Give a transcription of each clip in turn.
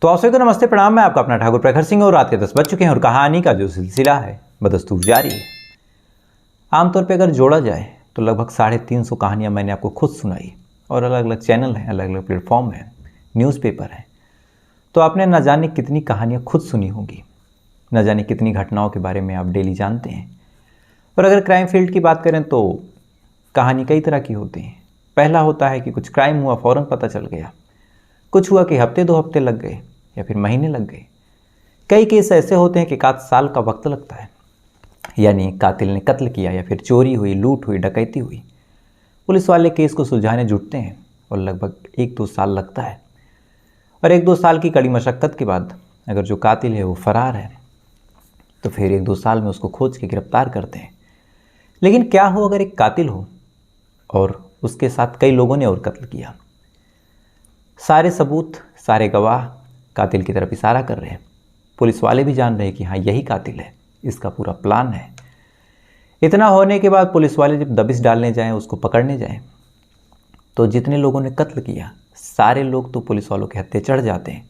तो आप सभी को नमस्ते प्रणाम। मैं आपका अपना ठाकुर प्रखर सिंह और रात के 10 बज चुके हैं और कहानी का जो सिलसिला है बदस्तूर जारी है। आमतौर पे अगर जोड़ा जाए तो लगभग 350 कहानियाँ मैंने आपको खुद सुनाई और अलग अलग चैनल हैं, अलग अलग प्लेटफॉर्म हैं, न्यूज़पेपर हैं। तो आपने न जाने कितनी कहानियाँ खुद सुनी होंगी, न जाने कितनी घटनाओं के बारे में आप डेली जानते हैं। और अगर क्राइम फील्ड की बात करें तो कहानी कई तरह की होती है। पहला होता है कि कुछ क्राइम हुआ, फ़ौरन पता चल गया। कुछ हुआ कि हफ्ते 2 हफ्ते लग गए या फिर महीने लग गए। कई केस ऐसे होते हैं कि 1 साल का वक्त लगता है, यानी कातिल ने कत्ल किया या फिर चोरी हुई, लूट हुई, डकैती हुई। पुलिस वाले केस को सुलझाने जुटते हैं और लगभग 1-2 साल लगता है। और 1-2 साल की कड़ी मशक्क़त के बाद अगर जो कातिल है वो फरार है तो फिर 1-2 साल में उसको खोज के गिरफ्तार करते हैं। लेकिन क्या हो अगर एक कातिल हो और उसके साथ कई लोगों ने और कत्ल किया? सारे सबूत, सारे गवाह कातिल की तरफ इशारा कर रहे हैं। पुलिस वाले भी जान रहे हैं कि हाँ यही कातिल है, इसका पूरा प्लान है। इतना होने के बाद पुलिस वाले जब दबिश डालने जाएं, उसको पकड़ने जाएं, तो जितने लोगों ने कत्ल किया सारे लोग तो पुलिस वालों के हत्थे चढ़ जाते हैं।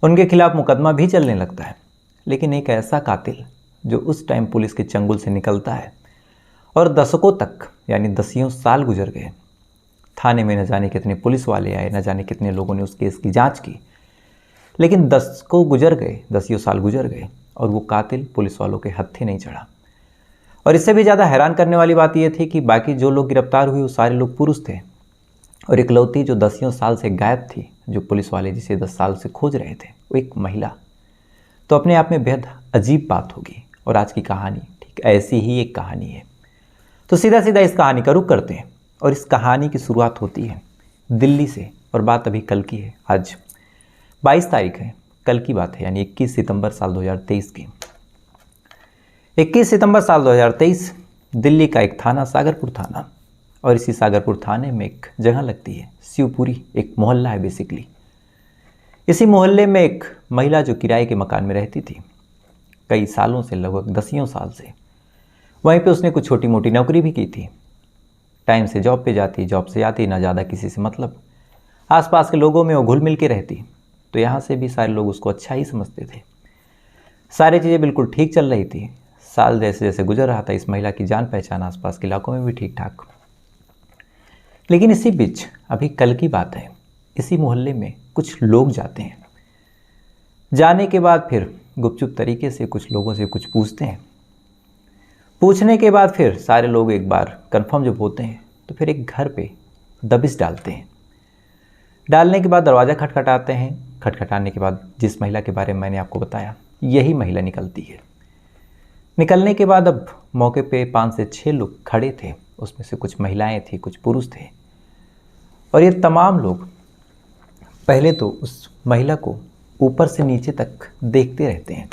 उनके खिलाफ मुकदमा भी चलने लगता है। लेकिन एक ऐसा कातिल जो उस टाइम पुलिस के चंगुल से निकलता है और दशकों तक यानी 10 साल गुजर गए। थाने में न जाने कितने पुलिस वाले आए, न जाने कितने लोगों ने उस केस की जांच की, लेकिन 10 साल गुजर गए और वो कातिल पुलिस वालों के हत्थे नहीं चढ़ा। और इससे भी ज़्यादा हैरान करने वाली बात यह थी कि बाकी जो लोग गिरफ्तार हुए वो सारे लोग पुरुष थे और इकलौती जो 10 साल से गायब थी, जो पुलिस वाले जिसे 10 साल से खोज रहे थे, वो एक महिला। तो अपने आप में बेहद अजीब बात होगी। और आज की कहानी ठीक ऐसी ही एक कहानी है। तो सीधा सीधा इस कहानी का रुख करते हैं। और इस कहानी की शुरुआत होती है दिल्ली से और बात अभी कल की है। आज 22 तारीख है, कल की बात है, यानी 21 सितंबर साल 2023 की। 21 सितंबर साल 2023 दिल्ली का एक थाना सागरपुर थाना, और इसी सागरपुर थाने में एक जगह लगती है शिवपुरी, एक मोहल्ला है बेसिकली। इसी मोहल्ले में एक महिला जो किराए के मकान में रहती थी कई सालों से, लगभग 10 साल से। वहीं पे उसने कुछ छोटी मोटी नौकरी भी की थी। टाइम से जॉब पे जाती, जॉब से आती, ना ज़्यादा किसी से मतलब। आसपास के लोगों में वो घुल मिल के रहती, तो यहाँ से भी सारे लोग उसको अच्छा ही समझते थे। सारी चीज़ें बिल्कुल ठीक चल रही थी। साल जैसे जैसे गुजर रहा था, इस महिला की जान पहचान आसपास के इलाकों में भी ठीक ठाक। लेकिन इसी बीच अभी कल की बात है, इसी मोहल्ले में कुछ लोग जाते हैं। जाने के बाद फिर गुपचुप तरीके से कुछ लोगों से कुछ पूछते हैं। पूछने के बाद फिर सारे लोग एक बार कंफर्म जब होते हैं तो फिर एक घर पे दबिश डालते हैं। डालने के बाद दरवाज़ा खटखटाते हैं। खटखटाने के बाद जिस महिला के बारे में मैंने आपको बताया, यही महिला निकलती है। निकलने के बाद अब मौके पे 5 से 6 लोग खड़े थे। उसमें से कुछ महिलाएं थी, कुछ पुरुष थे। और ये तमाम लोग पहले तो उस महिला को ऊपर से नीचे तक देखते रहते हैं।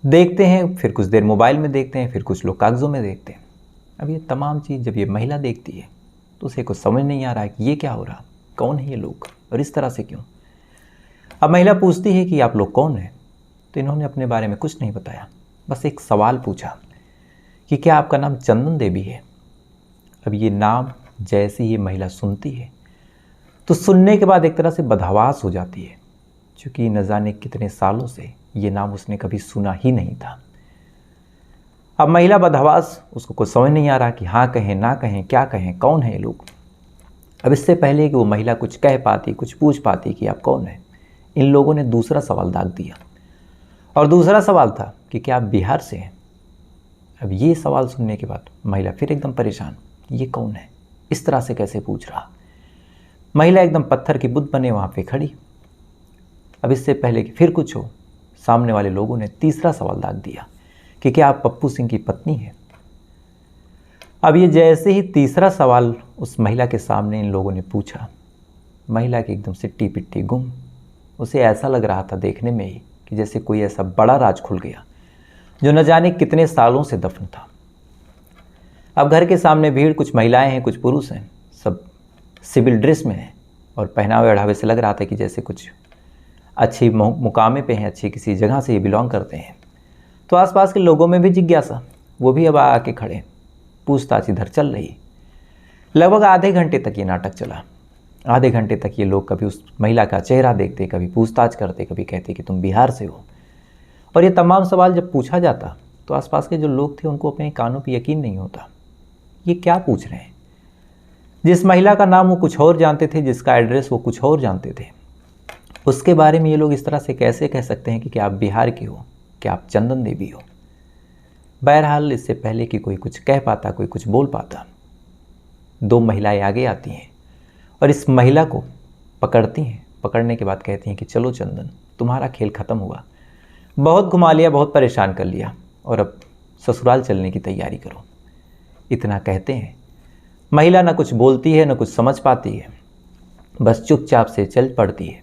फिर कुछ देर मोबाइल में देखते हैं, फिर कुछ लोग कागज़ों में देखते हैं। अब ये तमाम चीज़ जब ये महिला देखती है तो उसे कुछ समझ नहीं आ रहा है कि ये क्या हो रहा, कौन है ये लोग और इस तरह से क्यों। अब महिला पूछती है कि आप लोग कौन हैं? तो इन्होंने अपने बारे में कुछ नहीं बताया, बस एक सवाल पूछा कि क्या आपका नाम चंदन देवी है? अब ये नाम जैसे ही महिला सुनती है तो सुनने के बाद एक तरह से बदहवास हो जाती है, क्योंकि न जाने कितने सालों से ये नाम उसने कभी सुना ही नहीं था। अब महिला बदहवास, उसको कुछ समझ नहीं आ रहा कि हाँ कहें ना कहें, क्या कहें, कौन है ये लोग। अब इससे पहले कि वो महिला कुछ कह पाती, कुछ पूछ पाती कि आप कौन हैं, इन लोगों ने दूसरा सवाल दाग दिया। और दूसरा सवाल था कि क्या आप बिहार से हैं? अब ये सवाल सुनने के बाद महिला फिर एकदम परेशान, ये कौन है, इस तरह से कैसे पूछ रहा। महिला एकदम पत्थर की बुत बने वहाँ पे खड़ी। अब इससे पहले कि फिर कुछ हो, सामने वाले लोगों ने तीसरा सवाल दाग दिया कि क्या आप पप्पू सिंह की पत्नी हैं? अब ये जैसे ही तीसरा सवाल उस महिला के सामने इन लोगों ने पूछा, महिला की एकदम सिट्टी पिट्टी गुम। उसे ऐसा लग रहा था देखने में ही कि जैसे कोई ऐसा बड़ा राज खुल गया जो न जाने कितने सालों से दफन था। अब घर के सामने भीड़, कुछ महिलाएं हैं, कुछ पुरुष हैं, सब सिविल ड्रेस में हैं और पहनावे ओढ़ावे से लग रहा था कि जैसे कुछ अच्छी मुकामे पे हैं, अच्छी किसी जगह से ये बिलोंग करते हैं। तो आसपास के लोगों में भी जिज्ञासा, वो भी अब आके खड़े, पूछताछ इधर चल रही। लगभग आधे घंटे तक ये नाटक चला। आधे घंटे तक ये लोग कभी उस महिला का चेहरा देखते, कभी पूछताछ करते, कभी कहते कि तुम बिहार से हो। और ये तमाम सवाल जब पूछा जाता तो आसपास के जो लोग थे उनको अपने कानों पर यकीन नहीं होता, ये क्या पूछ रहे हैं। जिस महिला का नाम वो कुछ और जानते थे, जिसका एड्रेस वो कुछ और जानते थे, उसके बारे में ये लोग इस तरह से कैसे कह सकते हैं कि क्या आप बिहार की हो, क्या आप चंदन देवी हो। बहरहाल इससे पहले कि कोई कुछ कह पाता, कोई कुछ बोल पाता, दो महिलाएं आगे आती हैं और इस महिला को पकड़ती हैं। पकड़ने के बाद कहती हैं कि चलो चंदन, तुम्हारा खेल ख़त्म हुआ, बहुत घुमा लिया, बहुत परेशान कर लिया, और अब ससुराल चलने की तैयारी करो। इतना कहते हैं, महिला न कुछ बोलती है, न कुछ समझ पाती है, बस चुपचाप से चल पड़ती है।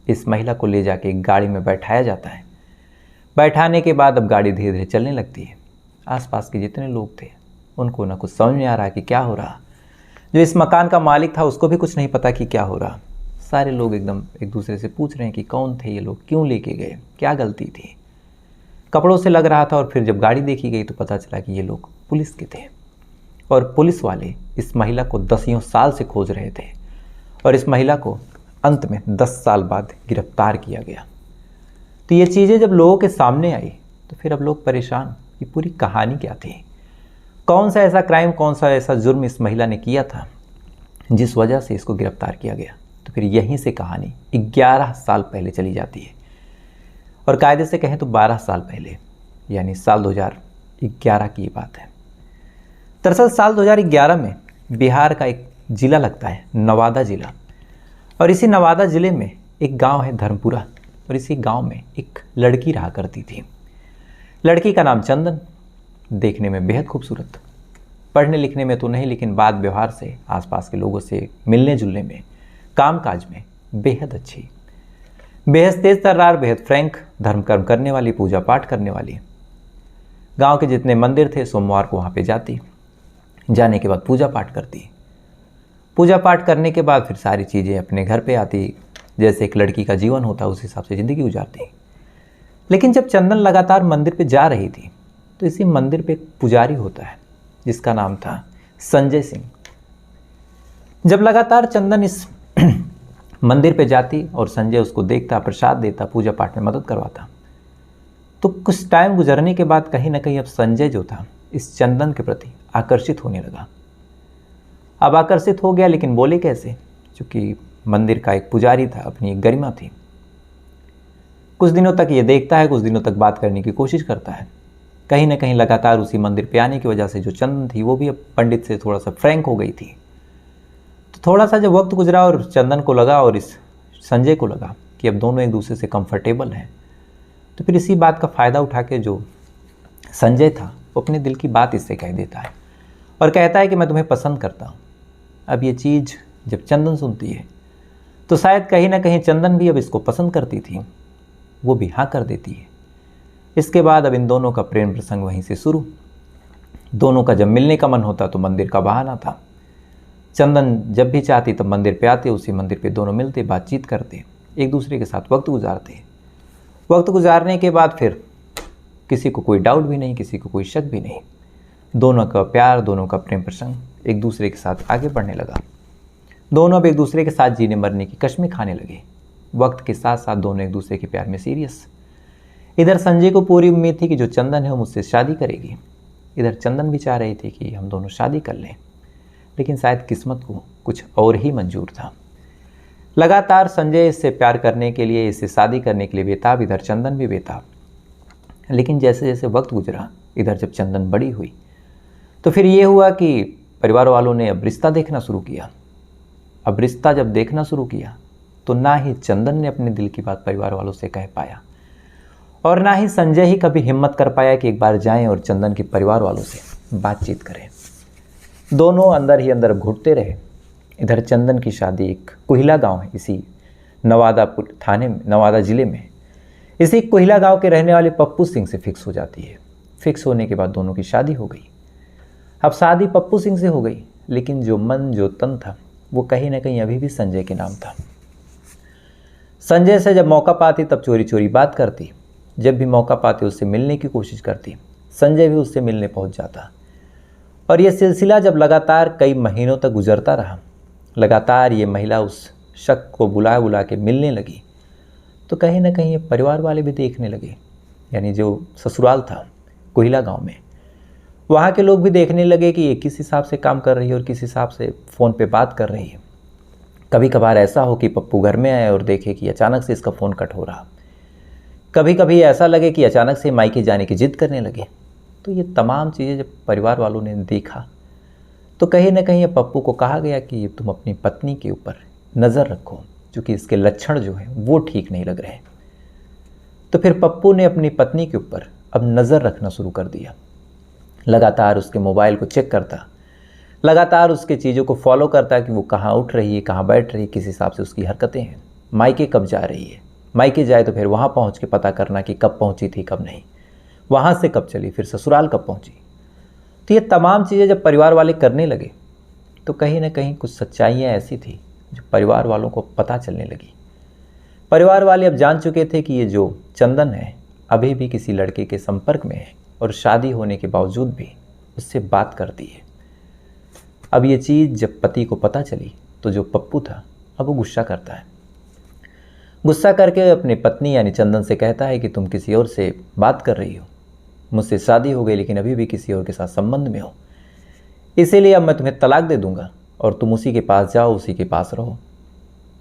इस महिला को ले जाके एक गाड़ी में बैठाया जाता है। बैठाने के बाद अब गाड़ी धीरे धीरे चलने लगती है। आसपास के जितने लोग थे उनको न कुछ समझ में आ रहा कि क्या हो रहा। जो इस मकान का मालिक था उसको भी कुछ नहीं पता कि क्या हो रहा। सारे लोग एकदम एक दूसरे से पूछ रहे हैं कि कौन थे ये लोग, क्यों लेके गए, क्या गलती थी। कपड़ों से लग रहा था, और फिर जब गाड़ी देखी गई तो पता चला कि ये लोग पुलिस के थे, और पुलिस वाले इस महिला को 10 साल से खोज रहे थे, और इस महिला को अंत में 10 साल बाद गिरफ्तार किया गया। तो ये चीज़ें जब लोगों के सामने आई तो फिर अब लोग परेशान कि पूरी कहानी क्या थी, कौन सा ऐसा क्राइम, कौन सा ऐसा जुर्म इस महिला ने किया था जिस वजह से इसको गिरफ्तार किया गया। तो फिर यहीं से कहानी 11 साल पहले चली जाती है, और कायदे से कहें तो 12 साल पहले, यानी साल 2011 की ये बात है। दरअसल साल 2011 में बिहार का एक ज़िला लगता है, नवादा ज़िला, और इसी नवादा ज़िले में एक गांव है धर्मपुरा, और इसी गांव में एक लड़की रहा करती थी। लड़की का नाम चंदन, देखने में बेहद खूबसूरत, पढ़ने लिखने में तो नहीं, लेकिन बात व्यवहार से, आसपास के लोगों से मिलने जुलने में, कामकाज में बेहद अच्छी, बेहद तेज तर्रार, बेहद फ्रैंक, धर्म कर्म करने वाली, पूजा पाठ करने वाली। गांव के जितने मंदिर थे सोमवार को वहाँ पे जाती, जाने के बाद पूजा पाठ करती, पूजा पाठ करने के बाद फिर सारी चीज़ें अपने घर पे आती, जैसे एक लड़की का जीवन होता उस हिसाब से ज़िंदगी गुजारती। लेकिन जब चंदन लगातार मंदिर पे जा रही थी तो इसी मंदिर पे एक पुजारी होता है जिसका नाम था संजय सिंह। जब लगातार चंदन इस मंदिर पे जाती और संजय उसको देखता, प्रसाद देता, पूजा पाठ में मदद करवाता, तो कुछ टाइम गुजरने के बाद कहीं ना कहीं अब संजय जो था इस चंदन के प्रति आकर्षित होने लगा। अब आकर्षित हो गया, लेकिन बोले कैसे, क्योंकि मंदिर का एक पुजारी था, अपनी एक गरिमा थी। कुछ दिनों तक ये देखता है, कुछ दिनों तक बात करने की कोशिश करता है। कहीं ना कहीं लगातार उसी मंदिर पे आने की वजह से जो चंदन थी वो भी अब पंडित से थोड़ा सा फ्रैंक हो गई थी। तो थोड़ा सा जब वक्त गुजरा और चंदन को लगा और इस संजय को लगा कि अब दोनों एक दूसरे से कंफर्टेबल हैं, तो फिर इसी बात का फ़ायदा उठा के जो संजय था वो अपने दिल की बात इससे कह देता है और कहता है कि मैं तुम्हें पसंद करता हूँ। अब ये चीज़ जब चंदन सुनती है तो शायद कहीं ना कहीं चंदन भी अब इसको पसंद करती थी, वो भी हाँ कर देती है। इसके बाद अब इन दोनों का प्रेम प्रसंग वहीं से शुरू। दोनों का जब मिलने का मन होता तो मंदिर का बहाना था। चंदन जब भी चाहती तब मंदिर पे आते, उसी मंदिर पे दोनों मिलते, बातचीत करते, एक दूसरे के साथ वक्त गुजारते। वक्त गुजारने के बाद फिर किसी को कोई डाउट भी नहीं, किसी को कोई शक भी नहीं। दोनों का प्यार, दोनों का प्रेम प्रसंग एक दूसरे के साथ आगे बढ़ने लगा। दोनों अब एक दूसरे के साथ जीने मरने की कस्में खाने लगे। वक्त के साथ साथ दोनों एक दूसरे के प्यार में सीरियस। इधर संजय को पूरी उम्मीद थी कि जो चंदन है वो मुझसे शादी करेगी, इधर चंदन भी चाह रही थी कि हम दोनों शादी कर लें, लेकिन शायद किस्मत को कुछ और ही मंजूर था। लगातार संजय इससे प्यार करने के लिए, इससे शादी करने के लिए बेताब, इधर चंदन भी बेताब। लेकिन जैसे जैसे वक्त गुजरा, इधर जब चंदन बड़ी हुई तो फिर ये हुआ कि परिवार वालों ने अब रिश्ता देखना शुरू किया। अब रिश्ता जब देखना शुरू किया तो ना ही चंदन ने अपने दिल की बात परिवार वालों से कह पाया और ना ही संजय ही कभी हिम्मत कर पाया कि एक बार जाएं और चंदन के परिवार वालों से बातचीत करें। दोनों अंदर ही अंदर घुटते रहे। इधर चंदन की शादी एक कोहिला गांव है, इसी नवादा थाने में, नवादा ज़िले में, इसी कोहिला गांव के रहने वाले पप्पू सिंह से फिक्स हो जाती है। फिक्स होने के बाद दोनों की शादी हो गई। अब शादी पप्पू सिंह से हो गई, लेकिन जो मन जो तन था वो कहीं ना कहीं अभी भी संजय के नाम था। संजय से जब मौका पाती तब चोरी चोरी बात करती, जब भी मौका पाती उससे मिलने की कोशिश करती, संजय भी उससे मिलने पहुंच जाता। और यह सिलसिला जब लगातार कई महीनों तक गुजरता रहा लगातार ये महिला उस शख्स को बुला बुला के मिलने लगी, तो कहीं ना कहीं ये परिवार वाले भी देखने लगे, यानी जो ससुराल था कोहिला गांव में, वहाँ के लोग भी देखने लगे कि ये किस हिसाब से काम कर रही है और किस हिसाब से फ़ोन पे बात कर रही है। कभी कभार ऐसा हो कि पप्पू घर में आए और देखे कि अचानक से इसका फ़ोन कट हो रहा, कभी कभी ऐसा लगे कि अचानक से मायके जाने की जिद करने लगे। तो ये तमाम चीज़ें जब परिवार वालों ने देखा तो कहीं ना कहीं पप्पू को कहा गया कि तुम अपनी पत्नी के ऊपर नज़र रखो, क्योंकि इसके लक्षण जो हैं वो ठीक नहीं लग रहे हैं। तो फिर पप्पू ने अपनी पत्नी के ऊपर अब नज़र रखना शुरू कर दिया। लगातार उसके मोबाइल को चेक करता, लगातार उसके चीज़ों को फॉलो करता कि वो कहाँ उठ रही है, कहाँ बैठ रही है, किस हिसाब से उसकी हरकतें हैं, मायके कब जा रही है, मायके जाए तो फिर वहाँ पहुँच के पता करना कि कब पहुँची थी कब नहीं, वहाँ से कब चली, फिर ससुराल कब पहुँची। तो ये तमाम चीज़ें जब परिवार वाले करने लगे तो कहीं ना कहीं कुछ सच्चाइयाँ ऐसी थी जो परिवार वालों को पता चलने लगी। परिवार वाले अब जान चुके थे कि ये जो चंदन है अभी भी किसी लड़के के संपर्क में है और शादी होने के बावजूद भी उससे बात करती है। अब ये चीज़ जब पति को पता चली तो जो पप्पू था अब वो गुस्सा करता है। गुस्सा करके अपनी पत्नी यानी चंदन से कहता है कि तुम किसी और से बात कर रही हो, मुझसे शादी हो गई लेकिन अभी भी किसी और के साथ संबंध में हो, इसीलिए अब मैं तुम्हें तलाक दे दूंगा और तुम उसी के पास जाओ, उसी के पास रहो।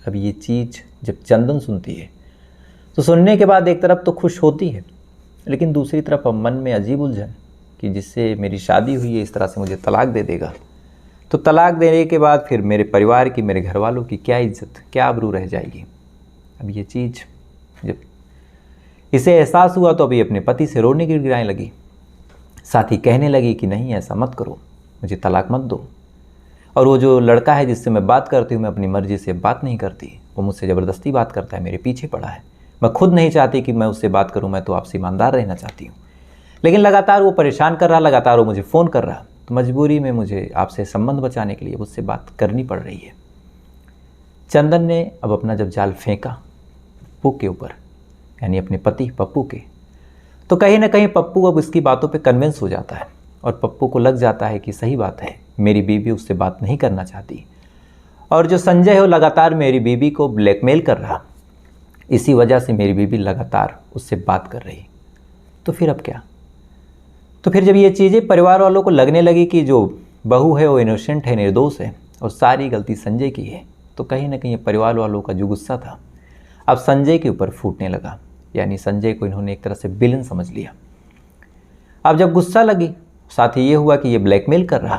अब ये चीज़ जब चंदन सुनती है तो सुनने के बाद एक तरफ तो खुश होती है, लेकिन दूसरी तरफ अब मन में अजीब उलझन कि जिससे मेरी शादी हुई है इस तरह से मुझे तलाक दे देगा, तो तलाक देने के बाद फिर मेरे परिवार की, मेरे घर वालों की क्या इज्जत, क्या आबरू रह जाएगी। अब ये चीज़ जब इसे एहसास हुआ तो अभी अपने पति से रोने गिड़गिड़ाने लगी, साथ ही कहने लगी कि नहीं ऐसा मत करो, मुझे तलाक मत दो। और वो जो लड़का है जिससे मैं बात करती हूँ, मैं अपनी मर्ज़ी से बात नहीं करती, वो मुझसे ज़बरदस्ती बात करता है, मेरे पीछे पड़ा है, मैं खुद नहीं चाहती कि मैं उससे बात करूँ, मैं तो आपसे ईमानदार रहना चाहती हूँ, लेकिन लगातार वो परेशान कर रहा, लगातार वो मुझे फ़ोन कर रहा, तो मजबूरी में मुझे आपसे संबंध बचाने के लिए उससे बात करनी पड़ रही है। चंदन ने अब अपना जब जाल फेंका पप्पू के ऊपर, यानी अपने पति पप्पू के, तो कहीं ना कहीं पप्पू अब इसकी बातों पे कन्विंस हो जाता है और पप्पू को लग जाता है कि सही बात है, मेरी बीवी उससे बात नहीं करना चाहती और जो संजय है वो लगातार मेरी बीवी को ब्लैकमेल कर रहा, इसी वजह से मेरी बीवी लगातार उससे बात कर रही। तो फिर अब क्या? तो फिर जब ये चीज़ें परिवार वालों को लगने लगी कि जो बहू है वो इनोसेंट है, निर्दोष है और सारी गलती संजय की है, तो कहीं ना कहीं परिवार वालों का जो गुस्सा था अब संजय के ऊपर फूटने लगा, यानी संजय को इन्होंने एक तरह से विलन समझ लिया। अब जब गुस्सा लगी, साथ ही ये हुआ कि ये ब्लैकमेल कर रहा,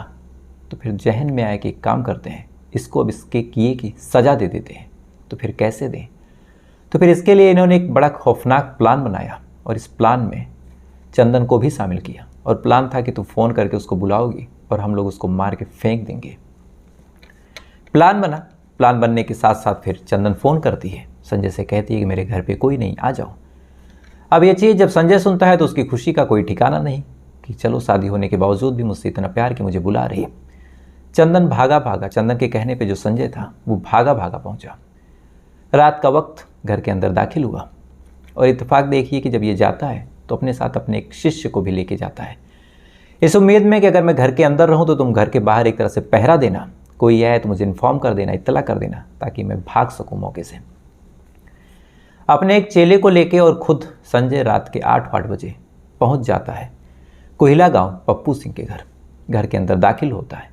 तो फिर जहन में आया कि एक काम करते हैं, इसको अब इसके किए की सज़ा दे देते हैं। तो फिर कैसे दें? तो फिर इसके लिए इन्होंने एक बड़ा खौफनाक प्लान बनाया और इस प्लान में चंदन को भी शामिल किया और प्लान था कि तू फ़ोन करके उसको बुलाओगी और हम लोग उसको मार के फेंक देंगे। प्लान बना। प्लान बनने के साथ साथ फिर चंदन फ़ोन करती है, संजय से कहती है कि मेरे घर पे कोई नहीं, आ जाओ। अब ये चीज़ जब संजय सुनता है तो उसकी खुशी का कोई ठिकाना नहीं कि चलो शादी होने के बावजूद भी मुझसे इतना प्यार कि मुझे बुला रही है। चंदन भागा भागा, चंदन के कहने पे जो संजय था वो भागा भागा पहुंचा। रात का वक्त घर के अंदर दाखिल हुआ और इत्तेफाक देखिए कि जब ये जाता है तो अपने साथ अपने एक शिष्य को भी लेके जाता है, इस उम्मीद में कि अगर मैं घर के अंदर रहूं तो तुम घर के बाहर एक तरह से पहरा देना, कोई आए तो मुझे इन्फॉर्म कर देना, इत्तला कर देना, ताकि मैं भाग सकूं मौके से। अपने एक चेले को लेके और खुद संजय रात के 8 बजे पहुंच जाता है कोहिला गांव पप्पू सिंह के घर। घर के अंदर दाखिल होता है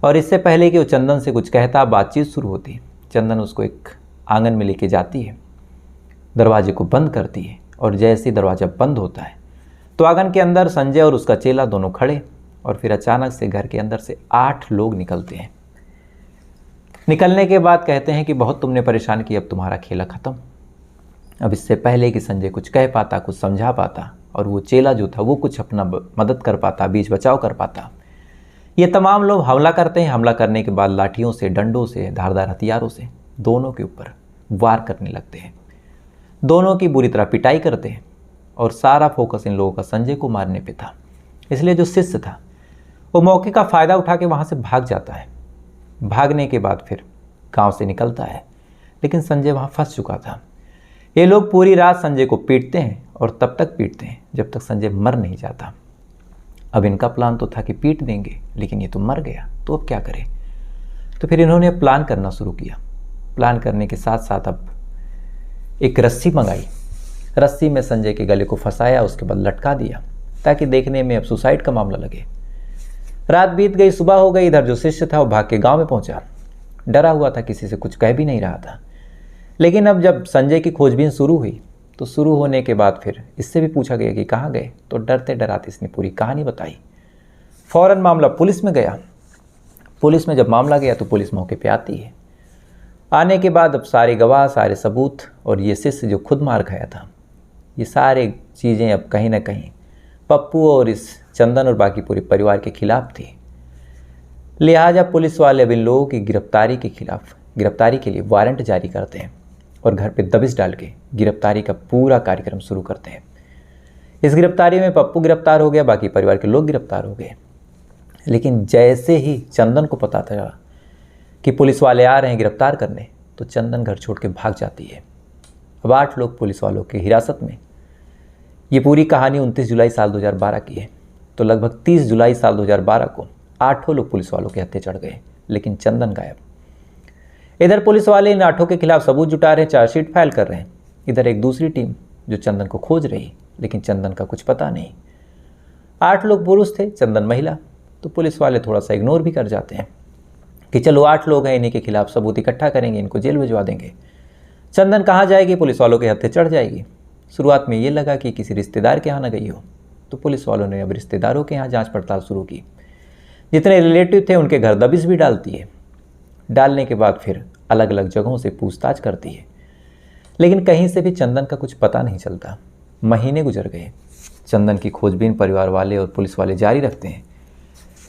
और इससे पहले कि वो चंदन से कुछ कहता, बातचीत शुरू होती, चंदन उसको एक आंगन में लेके जाती है, दरवाजे को बंद करती है और जैसे ही दरवाज़ा बंद होता है तो आंगन के अंदर संजय और उसका चेला दोनों खड़े और फिर अचानक से घर के अंदर से 8 लोग निकलते हैं। निकलने के बाद कहते हैं कि बहुत तुमने परेशान किया, अब तुम्हारा खेला ख़त्म। अब इससे पहले कि संजय कुछ कह पाता, कुछ समझा पाता और वो चेला जो था वो कुछ अपना मदद कर पाता, बीच बचाव कर पाता, ये तमाम लोग हमला करते हैं। हमला करने के बाद लाठियों से, डंडों से, धारदार हथियारों से दोनों के ऊपर वार करने लगते हैं, दोनों की बुरी तरह पिटाई करते हैं और सारा फोकस इन लोगों का संजय को मारने पे था। इसलिए जो शिष्य था वो मौके का फ़ायदा उठा के वहाँ से भाग जाता है। भागने के बाद फिर गांव से निकलता है, लेकिन संजय वहाँ फंस चुका था। ये लोग पूरी रात संजय को पीटते हैं और तब तक पीटते हैं जब तक संजय मर नहीं जाता। अब इनका प्लान तो था कि पीट देंगे, लेकिन ये तो मर गया, तो अब क्या करें? तो फिर इन्होंने प्लान करना शुरू किया। प्लान करने के साथ साथ अब एक रस्सी मंगाई, रस्सी में संजय के गले को फंसाया, उसके बाद लटका दिया ताकि देखने में अब सुसाइड का मामला लगे। रात बीत गई, सुबह हो गई। इधर जो शिष्य था वो भाग के गांव में पहुंचा, डरा हुआ था, किसी से कुछ कह भी नहीं रहा था। लेकिन अब जब संजय की खोजबीन शुरू हुई तो शुरू होने के बाद फिर इससे भी पूछा गया कि कहाँ गए, तो डरते डराते इसने पूरी कहानी बताई। फौरन मामला पुलिस में गया। पुलिस में जब मामला गया तो पुलिस मौके पे आती है। आने के बाद अब सारे गवाह, सारे सबूत और ये शिष्य जो खुद मार खाया था, ये सारे चीज़ें अब कहीं ना कहीं पप्पू और इस चंदन और बाकी पूरे परिवार के खिलाफ थी। लिहाजा पुलिस वाले अब इन लोगों की गिरफ्तारी के लिए वारंट जारी करते हैं और घर पे दबिश डाल के गिरफ्तारी का पूरा कार्यक्रम शुरू करते हैं। इस गिरफ्तारी में पप्पू गिरफ्तार हो गया, बाकी परिवार के लोग गिरफ्तार हो गए। लेकिन जैसे ही चंदन को पता चला कि पुलिस वाले आ रहे हैं गिरफ्तार करने, तो चंदन घर छोड़ के भाग जाती है। अब 8 लोग पुलिस वालों की हिरासत में। ये पूरी कहानी 29 जुलाई साल 2012 की है। तो लगभग 30 जुलाई साल 2012 को 8 लोग पुलिस वालों के हत्थे चढ़ गए, लेकिन चंदन गायब। इधर पुलिस वाले इन 8 के खिलाफ सबूत जुटा रहे हैं, चार्जशीट फाइल कर रहे हैं। इधर एक दूसरी टीम जो चंदन को खोज रही, लेकिन चंदन का कुछ पता नहीं। 8 लोग पुरुष थे, चंदन महिला। तो पुलिस वाले थोड़ा सा इग्नोर भी कर जाते हैं कि चलो 8 लोग हैं, इन्हीं के खिलाफ सबूत इकट्ठा करेंगे, इनको जेल भिजवा देंगे। चंदन कहाँ जाएगी, पुलिस वालों के हत्थे चढ़ जाएगी। शुरुआत में ये लगा कि किसी रिश्तेदार के यहाँ न गई हो, तो पुलिस वालों ने अब रिश्तेदारों के यहाँ जांच पड़ताल शुरू की। जितने रिलेटिव थे उनके घर दबिश भी डालती है। डालने के बाद फिर अलग अलग जगहों से पूछताछ करती है, लेकिन कहीं से भी चंदन का कुछ पता नहीं चलता। महीने गुजर गए। चंदन की खोजबीन परिवार वाले और पुलिस वाले जारी रखते हैं,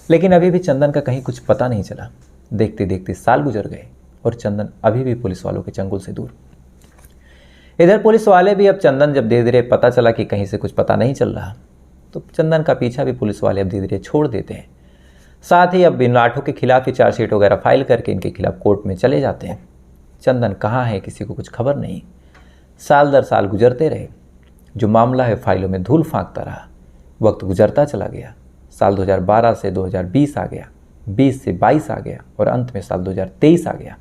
लेकिन अभी भी चंदन का कहीं कुछ पता नहीं चला। देखते देखते साल गुजर गए और चंदन अभी भी पुलिस वालों के चंगुल से दूर। इधर पुलिस वाले भी अब चंदन जब धीरे धीरे पता चला कि कहीं से कुछ पता नहीं चल रहा, तो चंदन का पीछा भी पुलिस वाले अब धीरे धीरे छोड़ देते हैं। साथ ही अब इन 8 के खिलाफ ही चार्जशीट वगैरह फाइल करके इनके खिलाफ कोर्ट में चले जाते हैं। चंदन कहाँ है, किसी को कुछ खबर नहीं। साल दर साल गुजरते रहे। जो मामला है फाइलों में धूल फांकता रहा। वक्त गुजरता चला गया। साल 2012 से 2020 आ गया, 20 से 22 आ गया और अंत में साल 2023 आ गया।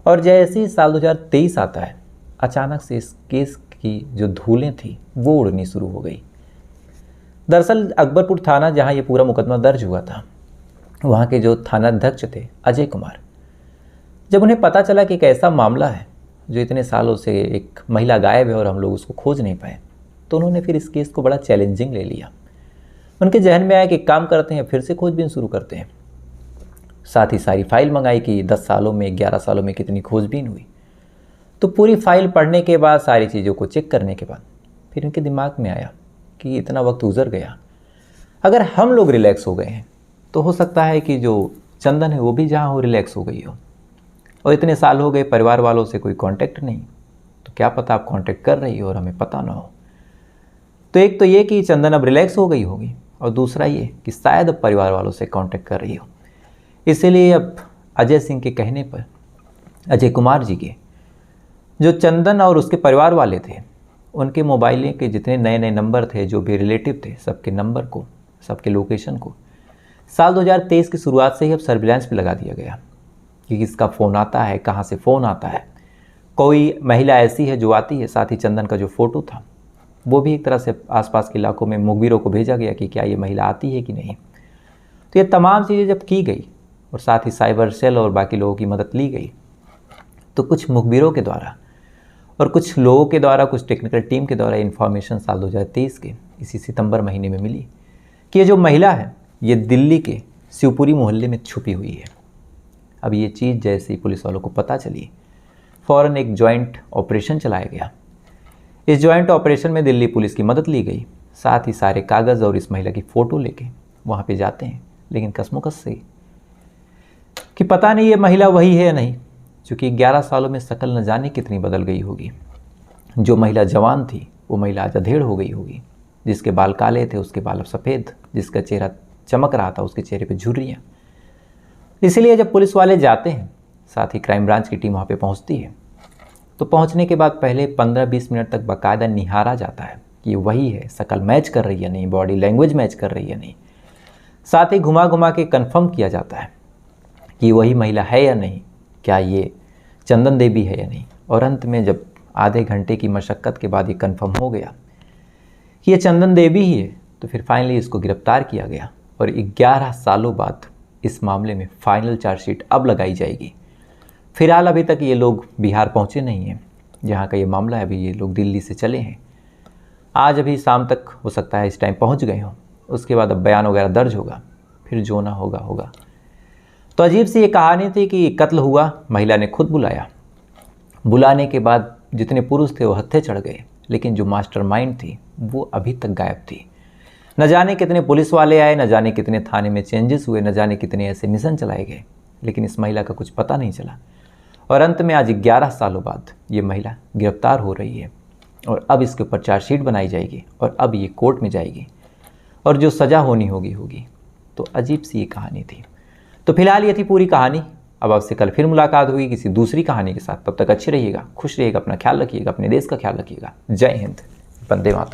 और जैसे ही साल 2023 आता है, अचानक से इस केस की जो धूलें थी वो उड़नी शुरू हो गई। दरअसल अकबरपुर थाना, जहां ये पूरा मुकदमा दर्ज हुआ था, वहां के जो थानाध्यक्ष थे अजय कुमार, जब उन्हें पता चला कि एक ऐसा मामला है जो इतने सालों से एक महिला गायब है और हम लोग उसको खोज नहीं पाए, तो उन्होंने फिर इस केस को बड़ा चैलेंजिंग ले लिया। उनके जहन में आया कि काम करते हैं, फिर से खोजबीन शुरू करते हैं। साथ ही सारी फाइल मंगाई कि 10 सालों में 11 सालों में कितनी खोजबीन हुई। तो पूरी फाइल पढ़ने के बाद, सारी चीज़ों को चेक करने के बाद फिर उनके दिमाग में आया कि इतना वक्त गुजर गया, अगर हम लोग रिलैक्स हो गए हैं तो हो सकता है कि जो चंदन है वो भी जहाँ हो रिलैक्स हो गई हो। और इतने साल हो गए, परिवार वालों से कोई कांटेक्ट नहीं, तो क्या पता आप कांटेक्ट कर रही हो और हमें पता ना हो। तो एक तो ये कि चंदन अब रिलैक्स हो गई होगी, और दूसरा ये कि शायद अब परिवार वालों से कांटेक्ट कर रही हो। इसीलिए अब अजय सिंह के कहने पर, अजय कुमार जी के, जो चंदन और उसके परिवार वाले थे, उनके मोबाइल के जितने नए नए नंबर थे, जो भी रिलेटिव थे, सबके नंबर को, सबके लोकेशन को साल 2023 की शुरुआत से ही अब सर्विलांस पे लगा दिया गया कि किसका फ़ोन आता है, कहाँ से फ़ोन आता है। कोई महिला ऐसी है जो आती है। साथ ही चंदन का जो फ़ोटो था वो भी एक तरह से आसपास के इलाकों में मुखबिरों को भेजा गया कि क्या ये महिला आती है कि नहीं। तो ये तमाम चीज़ें जब की गई और साथ ही साइबर सेल और बाकी लोगों की मदद ली गई, तो कुछ मुखबिरों के द्वारा और कुछ लोगों के द्वारा, कुछ टेक्निकल टीम के द्वारा इन्फॉर्मेशन साल 2023 के इसी सितंबर महीने में मिली कि ये जो महिला है ये दिल्ली के शिवपुरी मोहल्ले में छुपी हुई है। अब ये चीज़ जैसे ही पुलिस वालों को पता चली, फ़ौरन एक जॉइंट ऑपरेशन चलाया गया। इस जॉइंट ऑपरेशन में दिल्ली पुलिस की मदद ली गई। साथ ही सारे कागज़ और इस महिला की फ़ोटो लेके वहाँ पे जाते हैं, लेकिन कसमोकस से कि पता नहीं ये महिला वही है या नहीं, क्योंकि 11 सालों में शक्ल न जाने कितनी बदल गई होगी। जो महिला जवान थी वो महिला आज अधेड़ हो गई होगी। जिसके बाल काले थे उसके बाल अब सफ़ेद, जिसका चेहरा चमक रहा था उसके चेहरे पे झुर्रियाँ। इसलिए जब पुलिस वाले जाते हैं, साथ ही क्राइम ब्रांच की टीम वहाँ पे पहुँचती है, तो पहुँचने के बाद पहले 15-20 मिनट तक बाकायदा निहारा जाता है कि वही है, शक्ल मैच कर रही है नहीं, बॉडी लैंग्वेज मैच कर रही है नहीं। साथ ही घुमा घुमा के कंफर्म किया जाता है कि वही महिला है या नहीं, क्या ये चंदन देवी है या नहीं। और अंत में जब आधे घंटे की मशक्क़त के बाद ये कंफर्म हो गया कि ये चंदन देवी ही है, तो फिर फाइनली इसको गिरफ्तार किया गया। और 11 सालों बाद इस मामले में फाइनल चार्जशीट अब लगाई जाएगी। फिलहाल अभी तक ये लोग बिहार पहुँचे नहीं हैं, जहाँ का ये मामला है। अभी ये लोग दिल्ली से चले हैं। आज अभी शाम तक हो सकता है इस टाइम पहुँच गए हों। उसके बाद अब बयान वगैरह दर्ज होगा, फिर जो ना होगा होगा। तो अजीब सी ये कहानी थी कि कत्ल हुआ, महिला ने खुद बुलाया। बुलाने के बाद जितने पुरुष थे वो हत्थे चढ़ गए, लेकिन जो मास्टरमाइंड थी वो अभी तक गायब थी। न जाने कितने पुलिस वाले आए, न जाने कितने थाने में चेंजेस हुए, न जाने कितने ऐसे मिशन चलाए गए, लेकिन इस महिला का कुछ पता नहीं चला। और अंत में आज 11 सालों बाद ये महिला गिरफ्तार हो रही है और अब इसके ऊपर चार्जशीट बनाई जाएगी और अब ये कोर्ट में जाएगी और जो सज़ा होनी होगी। तो अजीब सी ये कहानी थी। तो फिलहाल ये थी पूरी कहानी। अब आपसे कल फिर मुलाकात होगी किसी दूसरी कहानी के साथ। तब तक अच्छे रहिएगा, खुश रहिएगा, अपना ख्याल रखिएगा, अपने देश का ख्याल रखिएगा। जय हिंद, वंदे मातरम।